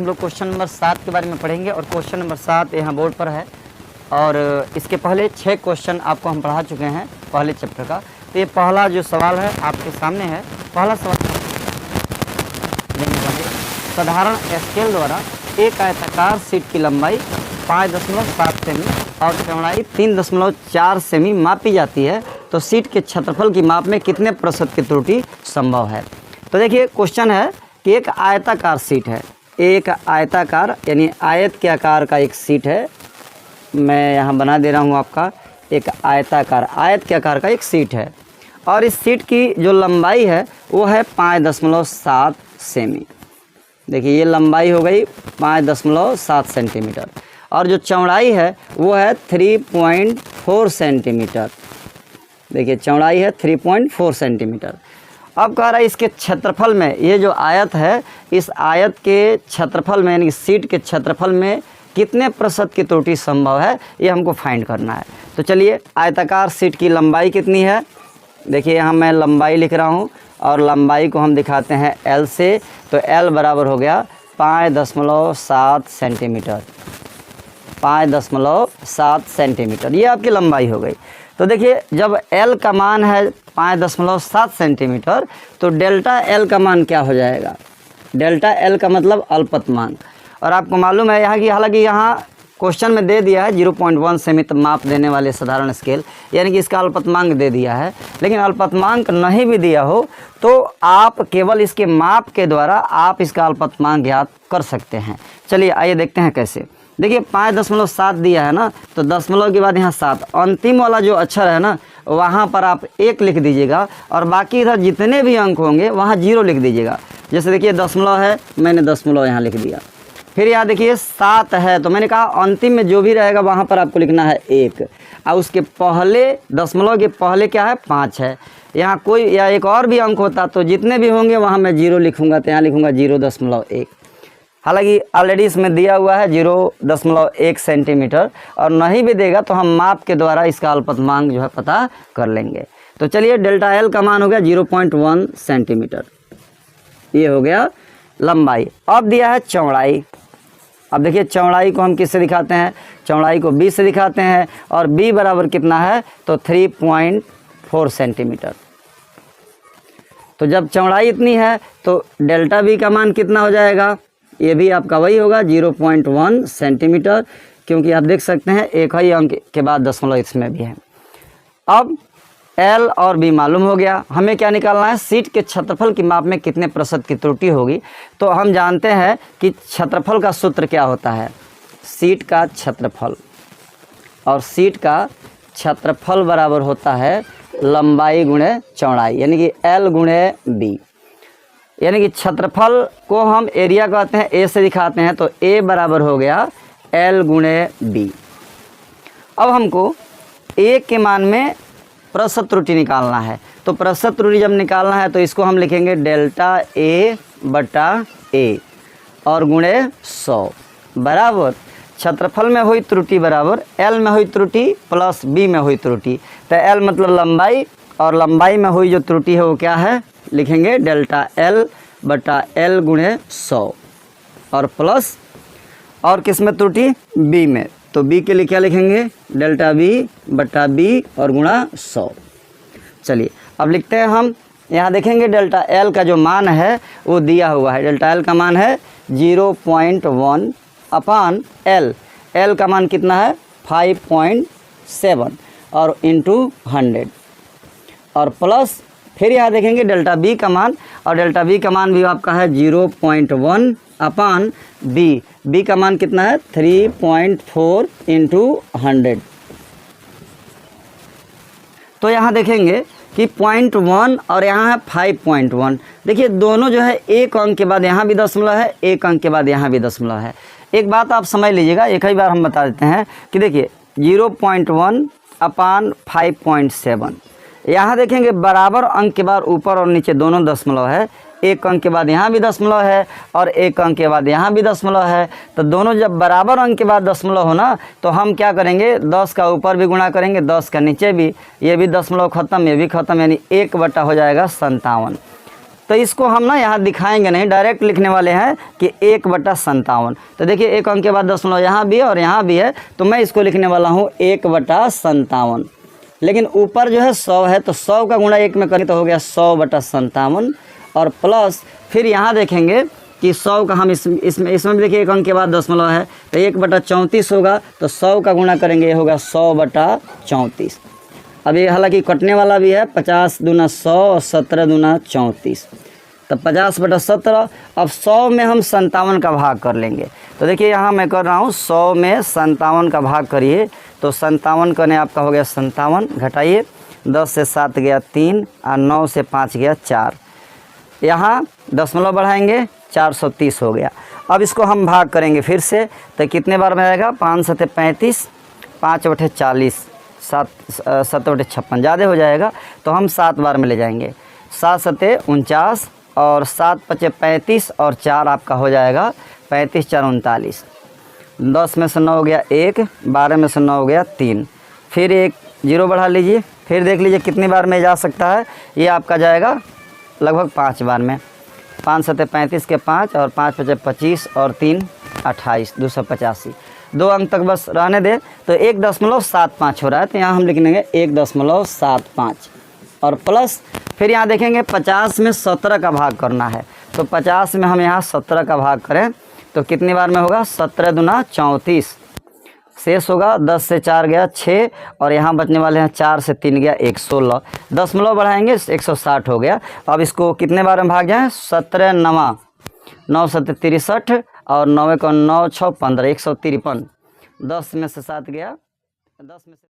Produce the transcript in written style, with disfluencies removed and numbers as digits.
लोग question number 7 के बारे में पढ़ेंगे और क्वेश्चन नंबर 7 यहाँ बोर्ड पर है और इसके पहले 6 क्वेश्चन आपको हम पढ़ा चुके हैं पहले चैप्टर का। तो ये पहला जो सवाल है आपके सामने है। पहला सवाल साधारण स्केल द्वारा एक आयताकार शीट की लंबाई 5.7 सेमी और चौड़ाई 3.4 सेमी मापी जाती है, तो शीट के क्षेत्रफल की माप में कितने प्रतिशत की त्रुटि संभव है। तो देखिए क्वेश्चन है कि एक आयताकार शीट है, एक आयताकार यानी आयत के आकार का एक शीट है। मैं यहाँ बना दे रहा हूँ आपका एक आयताकार आयत के आकार का एक शीट है और इस शीट की जो लंबाई है वो है 5.7 सेमी। देखिए ये लंबाई हो गई 5.7 सेंटीमीटर और जो चौड़ाई है वो है 3.4 सेंटीमीटर। देखिए चौड़ाई है 3.4 सेंटीमीटर। अब कह रहा है इसके क्षेत्रफल में, ये जो आयत है इस आयत के क्षेत्रफल में यानी शीट के क्षेत्रफल में कितने प्रतिशत की त्रुटि संभव है, ये हमको फाइंड करना है। तो चलिए आयताकार शीट की लंबाई कितनी है, देखिए यहाँ मैं लंबाई लिख रहा हूँ और लंबाई को हम दिखाते हैं L से। तो L बराबर हो गया 5.7 सेंटीमीटर, 5.7 सेंटीमीटर, ये आपकी लंबाई हो गई। तो देखिए जब L का मान है 5.7 सेंटीमीटर तो डेल्टा L का मान क्या हो जाएगा। डेल्टा L का मतलब अल्पतमांक, और आपको मालूम है यहाँ की, हालांकि यहाँ क्वेश्चन में दे दिया है 0.1 सेमी माप देने वाले साधारण स्केल, यानी कि इसका अल्पतमांक दे दिया है। लेकिन अल्पतमांक नहीं भी दिया हो तो आप केवल इसके माप के द्वारा आप इसका अल्पतमांक ज्ञात कर सकते हैं। चलिए आइए देखते हैं कैसे। देखिए 5.7 दिया है ना, तो दशमलव के बाद यहाँ 7, अंतिम वाला जो अक्षर है ना वहाँ पर आप 1 लिख दीजिएगा और बाकी इधर जितने भी अंक होंगे वहाँ 0 लिख दीजिएगा। जैसे देखिए दशमलव है, मैंने दशमलव यहाँ लिख दिया। फिर यहाँ देखिए 7 है, तो मैंने कहा अंतिम में जो भी रहेगा वहाँ पर आपको लिखना है 1 और उसके पहले दशमलव के पहले क्या है 5 है। यहाँ कोई या एक और भी अंक होता तो जितने भी होंगे वहाँ मैं 0 लिखूँगा, तो यहाँ लिखूँगा 0.1। हालांकि ऑलरेडी इसमें दिया हुआ है 0.1 सेंटीमीटर और नहीं भी देगा तो हम माप के द्वारा इसका अल्पतमांक जो है पता कर लेंगे। तो चलिए डेल्टा L का मान हो गया 0.1 सेंटीमीटर, ये हो गया लंबाई। अब दिया है चौड़ाई। अब देखिए चौड़ाई को हम किससे दिखाते हैं, चौड़ाई को B से दिखाते हैं और B बराबर कितना है तो 3.4 सेंटीमीटर। तो जब चौड़ाई इतनी है तो डेल्टा B का मान कितना हो जाएगा, ये भी आपका वही होगा 0.1 सेंटीमीटर, क्योंकि आप देख सकते हैं एक ही अंक के बाद दशमलव इसमें भी है। अब L और B मालूम हो गया, हमें क्या निकालना है, शीट के क्षेत्रफल की माप में कितने प्रतिशत की त्रुटि होगी। तो हम जानते हैं कि क्षेत्रफल का सूत्र क्या होता है, शीट का क्षेत्रफल, और शीट का क्षेत्रफल बराबर होता है लंबाई गुणे चौड़ाई, यानी कि L गुणे B। यानी कि क्षेत्रफल को हम एरिया कहते हैं, A से दिखाते हैं, तो A बराबर हो गया L गुणे B। अब हमको A के मान में प्रतिशत त्रुटि निकालना है, तो प्रतिशत त्रुटि जब निकालना है तो इसको हम लिखेंगे डेल्टा A बटा A और गुणे 100 बराबर क्षेत्रफल में हुई त्रुटि बराबर L में हुई त्रुटि प्लस B में हुई त्रुटि। तो L मतलब लंबाई और लंबाई में हुई जो त्रुटि है वो क्या है, लिखेंगे डेल्टा L बटा L गुणे 100 और प्लस और किस में त्रुटि, B में, तो B के लिए क्या लिखेंगे डेल्टा B बटा B और गुणा 100। चलिए अब लिखते हैं हम, यहाँ देखेंगे डेल्टा L का जो मान है वो दिया हुआ है, डेल्टा L का मान है 0.1 अपान L, L का मान कितना है 5.7 और इंटू 100 और प्लस फिर यहाँ देखेंगे डेल्टा B का मान, और डेल्टा B का मान भी आपका है 0.1 अपान B, B का मान कितना है 3.4 इंटू 100। तो यहाँ देखेंगे कि 0.1 और यहाँ है 5.1। देखिए दोनों जो है एक अंक के बाद यहाँ भी दशमलव है, एक अंक के बाद यहाँ भी दशमलव है। एक बात आप समझ लीजिएगा, एक ही बार हम बता देते हैं कि देखिए 0.1 अपान 5.7, यहाँ देखेंगे बराबर अंक के बाद ऊपर और नीचे दोनों दशमलव है, एक अंक के बाद यहाँ भी दशमलव है और एक अंक के बाद यहाँ भी दशमलव है। तो दोनों जब बराबर अंक के बाद दशमलव हो ना तो हम क्या करेंगे 10 का ऊपर भी गुणा करेंगे, 10 का नीचे भी, ये भी दशमलव खत्म, ये भी खत्म, यानी 1 बटा हो जाएगा 57। तो इसको हम ना यहाँ दिखाएंगे नहीं, डायरेक्ट लिखने वाले हैं कि 1/57। तो देखिए एक अंक के बाद दशमलव यहाँ भी है और यहाँ भी है, तो मैं इसको लिखने वाला हूँ 1/57। लेकिन ऊपर जो है 100 है, तो 100 का गुणा 1 में करें तो हो गया 100/57 और प्लस फिर यहाँ देखेंगे कि 100 का हम इसमें भी देखिए एक अंक के बाद दशमलव है, तो 1/34 होगा, तो 100 का गुणा करेंगे ये होगा 100/34। अब ये हालांकि कटने वाला भी है, 50 दूना 100 और 17 दूना 34, तो 50/17। अब 100 में हम 57 का भाग कर लेंगे। तो देखिए यहाँ मैं कर रहा हूँ 100 में 57 का भाग करिए, तो 57 करने आपका हो गया 57, घटाइए 10 से 7 गया 3 और 9 से 5 गया 4, यहाँ दशमलव बढ़ाएंगे 430 हो गया। अब इसको हम भाग करेंगे फिर से, तो कितने बार में आएगा, 5 सते 35, 5/40, 7/56 ज़्यादा हो जाएगा, तो हम 7 बार में ले जाएंगे, 7 सते 49 और 7×5 35 और 4 आपका हो जाएगा 35 4 39। 10 में से 9 हो गया 1, 12 में से 9 हो गया 3, फिर एक 0 बढ़ा लीजिए, फिर देख लीजिए कितनी बार में जा सकता है, ये आपका जाएगा लगभग 5 बार में। 5 सते 35 के 5 और 5×5 25 और 3 28, 285। 2 अंक तक बस रहने दे, तो 1.75 हो रहा है, तो यहाँ हम लिख लेंगे 1.75 और प्लस फिर यहाँ देखेंगे 50 में 17 का भाग करना है, तो 50 में हम यहाँ 17 का भाग करें तो कितनी बार में होगा, 17 दूना 34, शेष होगा 10 से 4 गया 6 और यहाँ बचने वाले हैं 4 से 3 गया 1, 16, दशमलव बढ़ाएंगे 160 हो गया। अब इसको कितने बार में भाग जाएँ, 17 9 9 सते 63 और 9 को 9 6 15, 153, 10 में से 7 गया, 10 में से